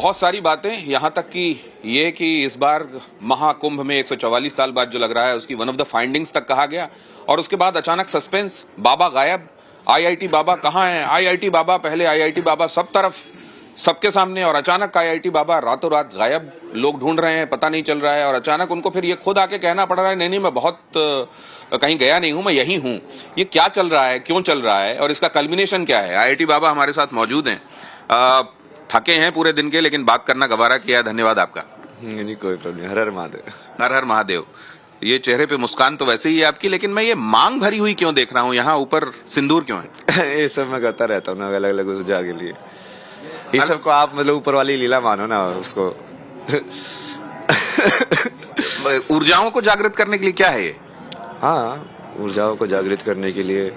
बहुत सारी बातें, यहाँ तक कि ये कि इस बार महाकुंभ में 144 साल बाद जो लग रहा है उसकी वन ऑफ द फाइंडिंग्स तक कहा गया, और उसके बाद अचानक सस्पेंस, बाबा गायब, आईआईटी बाबा कहाँ है, आईआईटी बाबा, पहले आईआईटी बाबा सब तरफ सबके सामने, और अचानक आईआईटी बाबा रातों रात गायब, लोग ढूंढ रहे हैं, पता नहीं चल रहा है, और अचानक उनको फिर ये खुद आके कहना पड़ रहा है, नहीं नहीं मैं बहुत कहीं गया नहीं हूं, मैं यही हूं। ये क्या चल रहा है, क्यों चल रहा है, और इसका कल्मिनेशन क्या है? आईआईटी बाबा हमारे साथ मौजूद हैं, थके हैं पूरे दिन के, लेकिन बात करना गवारा किया है, धन्यवाद आपका। नहीं, कोई प्रॉब्लम नहीं। हर हर महादेव। हर हर महादेव। ये चेहरे पे मुस्कान तो वैसे ही है आपकी, लेकिन मैं ये मांग भरी हुई क्यों देख रहा हूँ, यहाँ ऊपर सिंदूर क्यों है? ये सब मैं करता रहता हूँ ना, अलग अलग ऊर्जा के लिए। इस सबको आप मतलब ऊपर वाली लीला मानो ना उसको। ऊर्जाओं को जागृत करने के लिए क्या है ये? हाँ, ऊर्जाओं को जागृत करने के लिए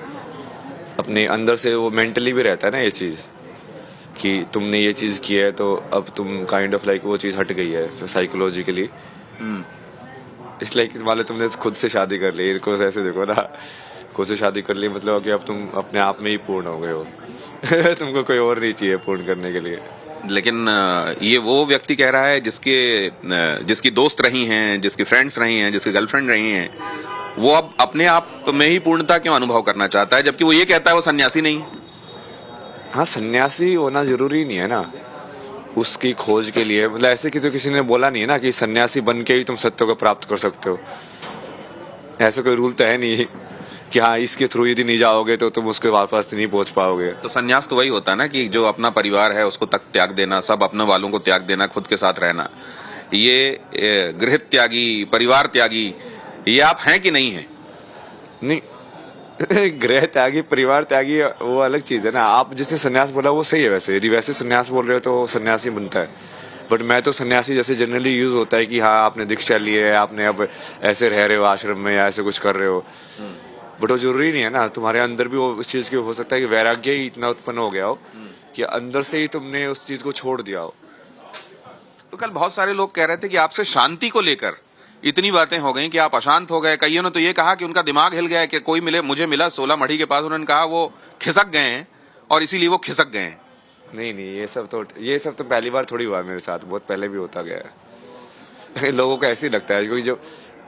अपने अंदर से वो मेंटली भी रहता है ना ये चीज, कि तुमने ये चीज की है तो अब तुम काइंड ऑफ लाइक वो चीज हट गई है साइकोलॉजिकली। इसलिए कि मान लो तुमने खुद से शादी कर ली, इनको ऐसे देखो ना, खुद से शादी कर ली मतलब कि अब तुम अपने आप में ही पूर्ण हो गए हो। तुमको कोई और नहीं चाहिए पूर्ण करने के लिए। लेकिन ये वो व्यक्ति कह रहा है जिसकी दोस्त रही हैं, जिसकी फ्रेंड्स रही हैं, जिसकी गर्लफ्रेंड रही हैं, वो अब अपने आप में ही पूर्णता क्यों अनुभव करना चाहता है, जबकि वो ये कहता है वो सन्यासी नहीं है। हाँ, सन्यासी होना जरूरी नहीं है ना उसकी खोज के लिए। मतलब ऐसे किसी ने बोला नहीं है ना कि सन्यासी बन के ही तुम सत्य को प्राप्त कर सकते हो। ऐसा कोई रूल तो है नहीं कि हाँ इसके थ्रू यदि नहीं जाओगे तो तुम उसके वापस नहीं पहुंच पाओगे। तो सन्यास तो वही होता है ना कि जो अपना परिवार है उसको तक त्याग देना, सब अपने वालों को त्याग देना, खुद के साथ रहना। ये गृह त्यागी, परिवार त्यागी, ये आप हैं कि नहीं है? नहीं, गृह त्यागी परिवार त्यागी वो अलग चीज है ना। आप जिसने सन्यास बोला वो सही है, वैसे यदि वैसे सन्यास बोल रहे हो तो सन्यासी बनता है। बट मैं तो सन्यासी जैसे जनरली यूज होता है कि हाँ आपने दीक्षा ली है, आपने अब ऐसे रह रहे हो आश्रम में या ऐसे कुछ कर रहे हो। बट वो जरूरी नहीं है ना, तुम्हारे अंदर भी वो उस चीज की हो सकता है कि वैराग्य ही इतना उत्पन्न हो गया हो कि अंदर से ही तुमने उस चीज को छोड़ दिया हो। तो कल बहुत सारे लोग कह रहे थे कि आपसे शांति को लेकर इतनी बातें हो गई कि आप अशांत हो गए। कईयों ने तो ये कहा कि उनका दिमाग हिल गया, कि कोई मुझे मिला 16 मढ़ी के पास, उन्होंने कहा वो खिसक गए हैं और इसीलिए वो खिसक गए हैं। नहीं, ये सब तो पहली बार थोड़ी हुआ मेरे साथ, बहुत पहले भी होता गया है। लोगों को ऐसे ही लगता है क्योंकि जो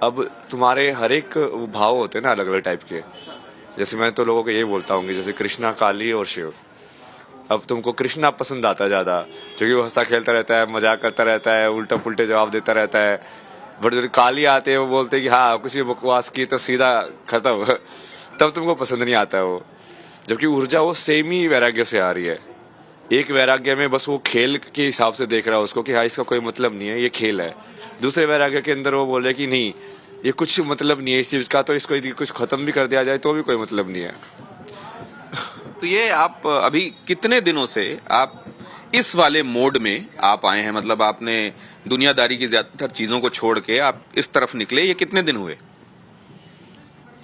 अब तुम्हारे हर एक भाव होते हैं ना अलग अलग टाइप के। जैसे मैं तो लोगों को यही बोलता हूँ कि जैसे कृष्णा, काली और शिव। अब तुमको कृष्णा पसंद आता है ज्यादा, क्योंकि वो हंसता खेलता रहता है, मजाक करता रहता है, उल्टा पुल्टे जवाब देता रहता है। बट जब काली आते हैं वो बोलते हैं कि हाँ कुछ भी बकवास की तो सीधा खत्म। तब तुमको पसंद नहीं आता है वो। जबकि ऊर्जा वो सेम ही वैराग्य से आ रही है। एक वैराग्य में बस वो खेल के हिसाब से देख रहा है उसको कि हाँ इसका कोई मतलब नहीं है, ये खेल है। दूसरे वैराग्य के अंदर वो बोल रहे कि नहीं ये कुछ मतलब नहीं है इस चीज का, तो इसको यदि कुछ खत्म भी कर दिया जाए तो भी कोई मतलब नहीं है। तो ये आप अभी कितने दिनों से आप इस वाले मोड में आप आए हैं? मतलब आपने दुनियादारी की ज्यादातर चीजों को छोड़ के आप इस तरफ निकले, ये कितने दिन हुए?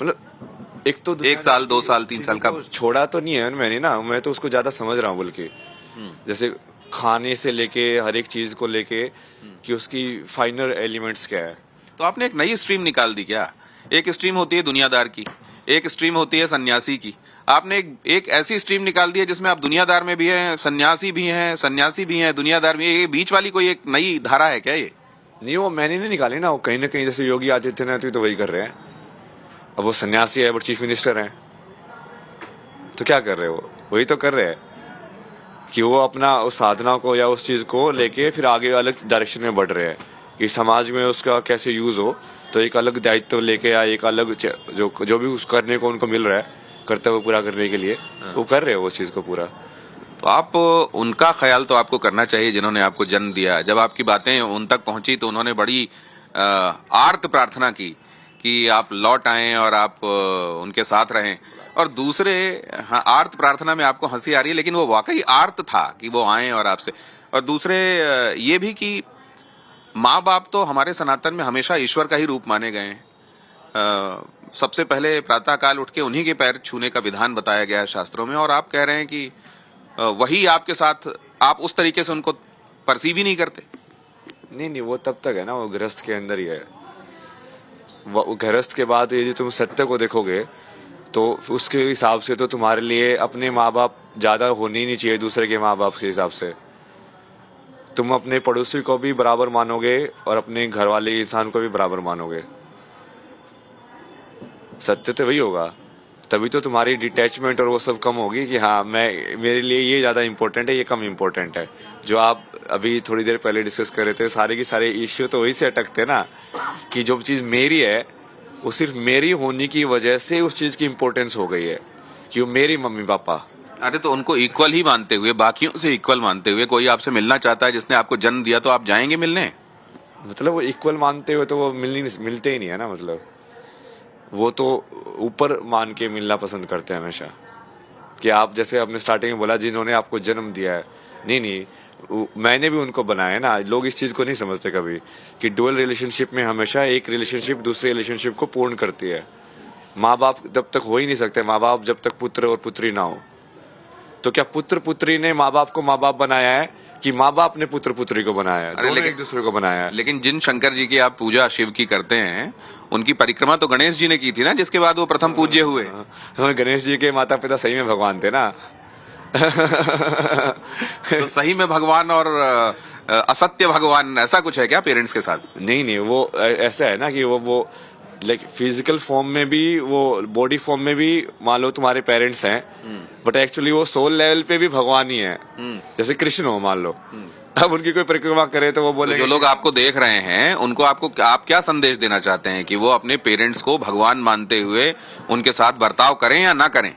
मतलब एक तो 1 साल, 2 साल, 3 साल का? छोड़ा तो नहीं है मैंने ना, मैं तो उसको ज्यादा समझ रहा हूँ। बल्कि जैसे खाने से लेके हर एक चीज को लेके कि उसकी फाइनल एलिमेंट्स क्या है। तो आपने एक नई स्ट्रीम निकाल दी क्या? एक स्ट्रीम होती है दुनियादार की, एक स्ट्रीम होती है सन्यासी की। आपने एक ऐसी स्ट्रीम निकाल दी है जिसमें आप दुनियादार में भी हैं, सन्यासी भी हैं, दुनियादार भी है। ये बीच वाली कोई एक नई धारा है क्या ये? नहीं, वो मैंने नहीं निकाली ना, वो कहीं ना कहीं जैसे योगी आदित्यनाथ तो वही कर रहे हैं। अब वो सन्यासी है बट चीफ मिनिस्टर हैं, तो क्या कर रहे हो? वही तो कर रहे हैं कि वो अपना उस साधना को या उस चीज को लेके फिर आगे अलग डायरेक्शन में बढ़ रहे हैं कि समाज में उसका कैसे यूज हो। तो एक अलग दायित्व लेके या एक अलग जो भी उस करने को उनको मिल रहा है कर्तव्य पूरा करने के लिए वो कर रहे हो उस चीज को पूरा। तो आप उनका ख्याल तो आपको करना चाहिए जिन्होंने आपको जन्म दिया। जब आपकी बातें उन तक पहुंची तो उन्होंने बड़ी आर्त प्रार्थना की कि आप लौट आएं और आप उनके साथ रहें। और दूसरे, हाँ, आर्त प्रार्थना में आपको हंसी आ रही है, लेकिन वो वाकई आर्त था कि वो आए और आपसे। और दूसरे ये भी कि माँ बाप तो हमारे सनातन में हमेशा ईश्वर का ही रूप माने गए हैं। सबसे पहले प्रातः काल उठ के उन्हीं के पैर छूने का विधान बताया गया है शास्त्रों में, और आप कह रहे हैं कि वही आपके साथ, आप उस तरीके से उनको परसीव ही नहीं करते। नहीं, वो तब तक है ना, वो गृहस्थ के अंदर ही है। वो गृहस्थ के बाद यदि तुम सत्य को देखोगे तो उसके हिसाब से तो तुम्हारे लिए अपने माँ बाप ज्यादा होने ही नहीं चाहिए दूसरे के माँ बाप के हिसाब से। तुम अपने पड़ोसी को भी बराबर मानोगे और अपने घर वाले इंसान को भी बराबर मानोगे। सत्य तो वही होगा, तभी तो तुम्हारी डिटैचमेंट और वो सब कम होगी कि हाँ मैं, मेरे लिए ये ज्यादा इंपॉर्टेंट है, ये कम इंपॉर्टेंट है। जो आप अभी थोड़ी देर पहले डिस्कस कर रहे थे, सारे के सारे इश्यू तो वही से अटकते ना, कि जो चीज मेरी है वो सिर्फ मेरी होने की वजह से उस चीज की इंपॉर्टेंस हो गई है कि वो मेरी मम्मी पापा। अरे तो उनको इक्वल ही मानते हुए, बाकियों से इक्वल मानते हुए, कोई आपसे मिलना चाहता है जिसने आपको जन्म दिया, तो आप जाएंगे मिलने? मतलब वो इक्वल मानते हुए तो वो मिलते ही नहीं है ना, मतलब वो तो ऊपर मान के मिलना पसंद करते हैं हमेशा। कि आप जैसे आपने स्टार्टिंग में बोला जिन्होंने आपको जन्म दिया है, नहीं नहीं, मैंने भी उनको बनाया है ना। लोग इस चीज को नहीं समझते कभी कि डुअल रिलेशनशिप में हमेशा एक रिलेशनशिप दूसरे रिलेशनशिप को पूर्ण करती है। माँ बाप जब तक हो ही नहीं सकते, माँ बाप जब तक पुत्र और पुत्री ना हो। तो क्या पुत्र पुत्री ने माँ बाप को माँ बाप बनाया है कि माँ बाप ने पुत्र पुत्री को बनाया है? दोनों एक दूसरे को बनाया है। लेकिन जिन शंकर जी की आप पूजा शिव की करते हैं, उनकी परिक्रमा तो गणेश जी ने की थी ना, जिसके बाद वो प्रथम पूज्य हुए। गणेश जी के माता पिता सही में भगवान थे ना। तो सही में भगवान और असत्य भगवान, ऐसा कुछ है क्या पेरेंट्स के साथ? नहीं, वो ऐसा है ना कि वो लाइक फिजिकल फॉर्म में भी, वो बॉडी फॉर्म में भी मान लो तुम्हारे पेरेंट्स हैं, बट एक्चुअली वो सोल लेवल पे भी भगवान ही है। जैसे कृष्ण हो मान लो, अब उनकी कोई परिक्रमा करे तो वो बोले, जो लोग आपको देख रहे हैं उनको आप क्या संदेश देना चाहते हैं कि वो अपने पेरेंट्स को भगवान मानते हुए उनके साथ बर्ताव करें या ना करें?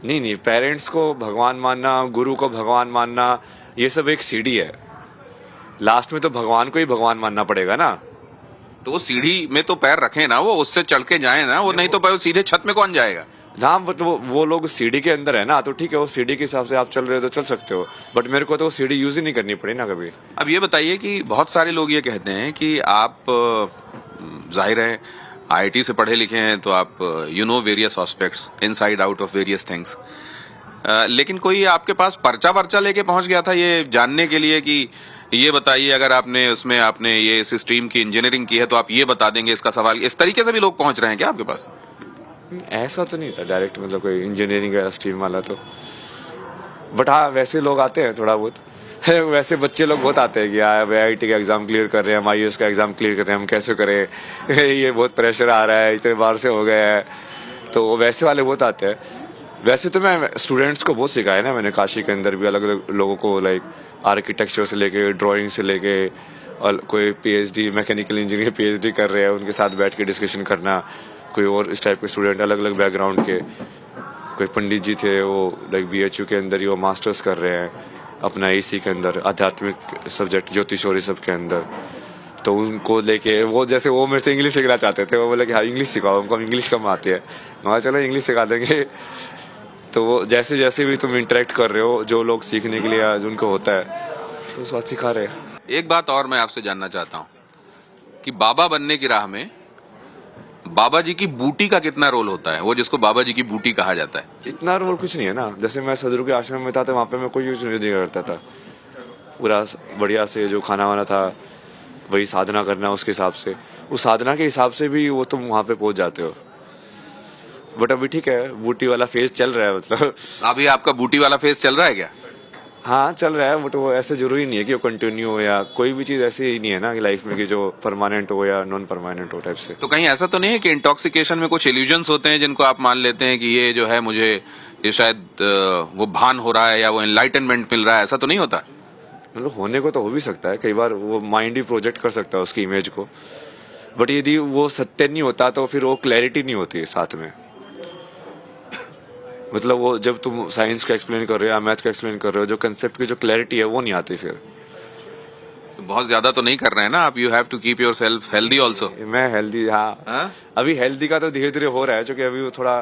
नहीं, पेरेंट्स को भगवान मानना, गुरु को भगवान मानना, ये सब एक सीढ़ी है। लास्ट में तो भगवान को ही भगवान मानना पड़ेगा ना। तो वो सीढ़ी में तो पैर रखें ना, वो उससे चढ़ के जाए ना, वो नहीं तो सीधे छत में कौन जाएगा? हाँ, बट वो लोग सीढ़ी के अंदर है ना, तो ठीक है, वो सीढ़ी के हिसाब से आप चल रहे हो तो चल सकते हो, बट मेरे को तो वो सीढ़ी यूज ही नहीं करनी पड़ी ना कभी। अब ये बताइए कि बहुत सारे लोग ये कहते हैं कि आप जाहिर है आईआईटी से पढ़े लिखे हैं, तो आप you know various aspects inside out of various things, लेकिन कोई आपके पास पर्चा लेके पहुंच गया था ये जानने के लिए कि ये बताइए, अगर आपने ये इस स्ट्रीम की इंजीनियरिंग की है तो आप ये बता देंगे इसका सवाल, इस तरीके से भी लोग पहुंच रहे हैं क्या आपके पास? ऐसा तो नहीं था डायरेक्ट, मतलब कोई इंजीनियरिंग का स्ट्रीम वाला तो, बट हाँ वैसे लोग आते हैं थोड़ा बहुत। वैसे बच्चे लोग बहुत आते हैं कि यार आईआईटी का एग्जाम क्लियर कर रहे हैं, हम आईएएस का एग्जाम क्लियर कर रहे हैं, हम कैसे करें, ये बहुत प्रेशर आ रहा है, इतने बार से हो गया है, तो वैसे वाले बहुत आते हैं। वैसे तो मैं स्टूडेंट्स को बहुत सिखाया ना मैंने, काशी के अंदर भी अलग अलग लोगों को, लाइक आर्किटेक्चर से लेके ड्राइंग से लेके, और कोई पीएचडी मैकेनिकल इंजीनियर पीएचडी कर रहे हैं, उनके साथ बैठ के डिस्कशन करना, कोई और इस टाइप के स्टूडेंट अलग अलग बैकग्राउंड के, कोई पंडित जी थे वो लाइक बीएचयू के अंदर ही वो मास्टर्स कर रहे हैं अपना इसी के अंदर आध्यात्मिक सब्जेक्ट ज्योतिष और सब के अंदर, तो उनको लेके वो जैसे वो मेरे से इंग्लिश सीखना चाहते थे, वो बोले कि हाँ इंग्लिश सिखाओ, हमको इंग्लिश कम आती है। मैं चलो इंग्लिश सिखा देंगे। तो वो जैसे जैसे भी तुम इंटरेक्ट कर रहे हो, जो लोग सीखने के लिए उनको होता है, तो उस बात सिखा रहे हैं। एक बात और मैं आपसे जानना चाहता हूँ कि बाबा बनने की राह में बाबा जी की बूटी का कितना रोल होता है, वो जिसको बाबा जी की बूटी कहा जाता है? इतना रोल कुछ नहीं है ना। जैसे मैं सदगुरु के आश्रम में था तो वहाँ पे मैं कोई यूज नहीं करता था, पूरा बढ़िया से जो खाना वाना था वही साधना करना उसके हिसाब से, उस साधना के हिसाब से भी वो तुम वहाँ पे पहुंच जाते हो। बट अभी ठीक है, बूटी वाला फेज चल रहा है, मतलब अभी आपका बूटी वाला फेज चल रहा है क्या? हाँ चल रहा है, बट वो ऐसे जरूरी नहीं है कि वो कंटिन्यू हो, या कोई भी चीज ऐसी ही नहीं है ना कि लाइफ में कि जो परमानेंट हो या नॉन परमानेंट हो टाइप से। तो कहीं ऐसा तो नहीं है कि इंटॉक्सिकेशन में कुछ इल्यूजन्स होते हैं जिनको आप मान लेते हैं कि ये जो है मुझे ये शायद वो भान हो रहा है या वो एनलाइटनमेंट मिल रहा है, ऐसा तो नहीं होता? मतलब होने को तो हो भी सकता है, कई बार वो माइंड भी प्रोजेक्ट कर सकता है उसकी इमेज को, बट यदि वो सत्य नहीं होता तो फिर वो क्लैरिटी नहीं होती साथ में। मतलब वो जब तुम साइंस का एक्सप्लेन कर रहे हो या मैथ का एक्सप्लेन कर रहे हो, जो कंसेप्ट की जो क्लैरिटी है वो नहीं आती फिर। तो बहुत ज्यादा तो नहीं कर रहे हैं ना आप? You have to keep yourself healthy also. मैं हेल्दी, हाँ अभी हेल्दी का तो धीरे धीरे हो रहा है, क्योंकि अभी वो थोड़ा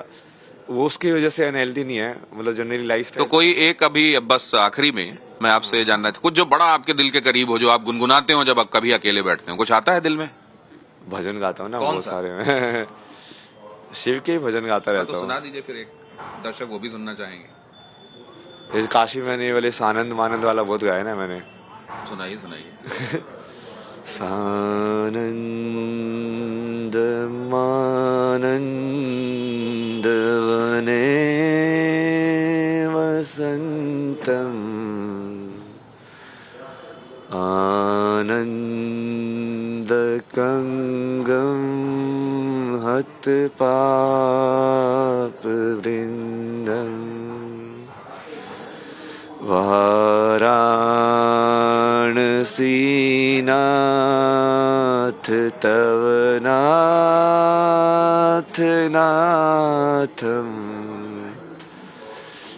वो उसकी वजह से अनहेल्दी नहीं है, मतलब जनरली लाइफ। तो कोई एक अभी बस आखिरी में मैं आपसे जानना था, कुछ जो बड़ा आपके दिल के करीब हो, जो आप गुनगुनाते हो जब आप कभी अकेले बैठते हो, कुछ आता है दिल में? भजन गाता हूँ ना बहुत सारे में। शिव के ही भजन गाता रहता हूँ। सुना दीजिए फिर, एक दर्शक वो भी सुनना चाहेंगे। काशी में ये वाले सानंद मानंद वाला बहुत गाया ना मैंने। सुनाइए सुनाइए। सानंद मानंद वने वसंतम आनन्दकङ्गं हतपापवृन्दम् वाराणसीनाथ तव नाथ नाथम्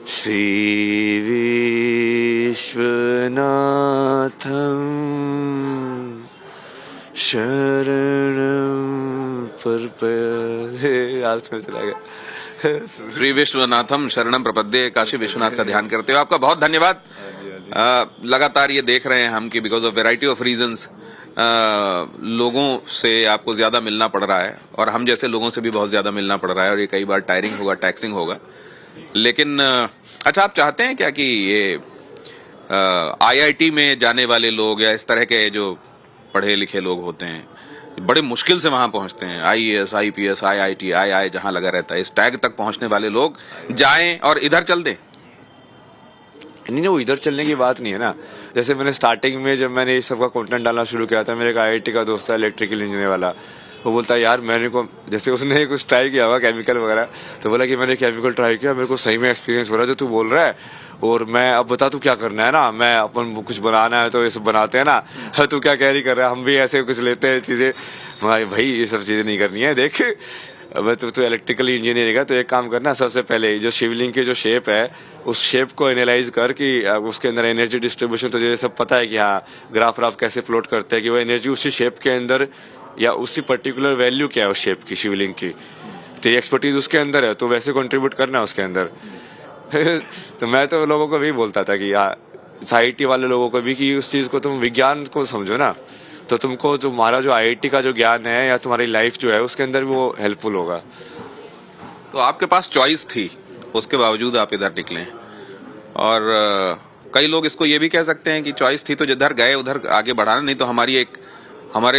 श्रीविश्वनाथं शरणं प्रपद्ये। आज में चला गया। श्री विश्वनाथम शरणम प्रपद्ये, काशी विश्वनाथ का ध्यान करते हो। आपका बहुत धन्यवाद। लगातार ये देख रहे हैं हम कि because of variety of reasons लोगों से आपको ज्यादा मिलना पड़ रहा है और हम जैसे लोगों से भी बहुत ज्यादा मिलना पड़ रहा है और ये कई बार टायरिंग होगा, टैक्सिंग होगा। लेकिन अच्छा, आप चाहते हैं क्या कि ये आईआईटी में जाने वाले लोग या इस तरह के जो पढ़े लिखे लोग होते हैं बड़े मुश्किल से वहां पहुंचते हैं, आईएएस, आईपीएस, आईआईटी, आई जहां लगा रहता है, इस टैग तक पहुंचने वाले लोग जाएं और इधर चल दें? नहीं, वो इधर चलने की बात नहीं है ना। जैसे मैंने स्टार्टिंग में जब मैंने इस सब का कंटेंट डालना शुरू किया था, मेरे एक आईआईटी का दोस्त था, इलेक्ट्रिकल इंजीनियर वाला, वो बोलता है यार मैंने को, जैसे उसने कुछ ट्राई किया हुआ केमिकल वगैरह, तो बोला कि मैंने केमिकल ट्राई किया, मेरे को सही में एक्सपीरियंस हो रहा है जो तू बोल रहा है, और मैं अब बता तू क्या करना है ना, मैं अपन कुछ बनाना है तो ये सब बनाते हैं ना, तू क्या कैरी कर रहा है, हम भी ऐसे कुछ लेते हैं चीज़ें। भाई ये सब चीज़ें नहीं करनी है। देख अब तो इलेक्ट्रिकल इंजीनियरिंग है, तो एक काम करना, सबसे पहले जो शिवलिंग की जो शेप है उस शेप को एनालाइज कर कि उसके अंदर एनर्जी डिस्ट्रीब्यूशन तो ये सब पता है कि हाँ ग्राफ कैसे फ्लोट करते हैं, कि वो एनर्जी उसी शेप के अंदर या उसी पर्टिकुलर वैल्यू क्या है उस शेप की, शिवलिंग की, तेरी एक्सपर्टीज उसके अंदर है तो वैसे कंट्रीब्यूट करना उसके अंदर। तो मैं तो लोगों को भी बोलता था कि आईआईटी वाले लोगों को भी कि उस चीज़ को तुम विज्ञान को समझो ना, तो तुमको तुम्हारा जो आईआईटी का जो ज्ञान है या तुम्हारी लाइफ जो है उसके अंदर भी वो हेल्पफुल होगा। तो आपके पास चॉइस थी, उसके बावजूद आप इधर निकले। और कई लोग इसको ये भी कह सकते हैं कि चॉइस थी तो जिधर गए उधर आगे बढ़ाना, नहीं तो हमारे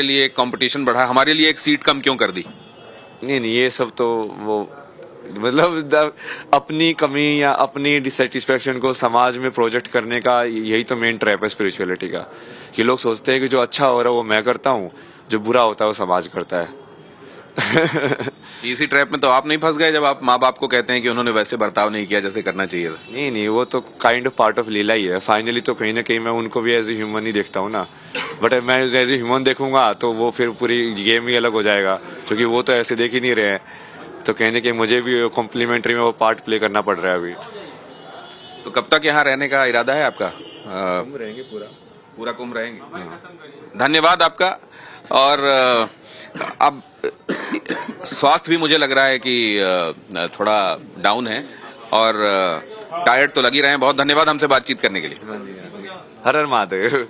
लिए एक कंपटीशन बढ़ा, हमारे लिए एक सीट कम क्यों कर दी? नहीं, ये सब तो वो मतलब अपनी कमी या अपनी डिससेटिस्फेक्शन को समाज में प्रोजेक्ट करने का यही तो मेन ट्रैप है स्पिरिचुअलिटी का, कि लोग सोचते हैं कि जो अच्छा हो रहा है वो मैं करता हूँ, जो बुरा होता है वो समाज करता है। इसी ट्रैप में तो आप नहीं फंस गए जब आप माँ बाप को कहते हैं कि उन्होंने वैसे बर्ताव नहीं किया जैसे करना चाहिए था? नहीं, वो तो काइंड ऑफ पार्ट ऑफ लीला ही है। फाइनली तो कहीं ना कहीं मैं उनको भी एज ए ह्यूमन ही देखता हूँ ना, बट मैं एज ए ह्यूमन देखूंगा तो वो फिर पूरी गेम ही अलग हो जाएगा, क्योंकि वो तो ऐसे देख ही नहीं रहे हैं। तो कहने के मुझे भी कॉम्प्लीमेंट्री में वो पार्ट प्ले करना पड़ रहा है अभी। तो कब तक यहाँ रहने का इरादा है आपका? कुंभ रहेंगे, पूरा कुंभ रहेंगे। धन्यवाद आपका। और अब स्वास्थ्य भी मुझे लग रहा है कि थोड़ा डाउन है और टायर्ड तो लग ही रहे हैं। बहुत धन्यवाद हमसे बातचीत करने के लिए। हर हर महादेव।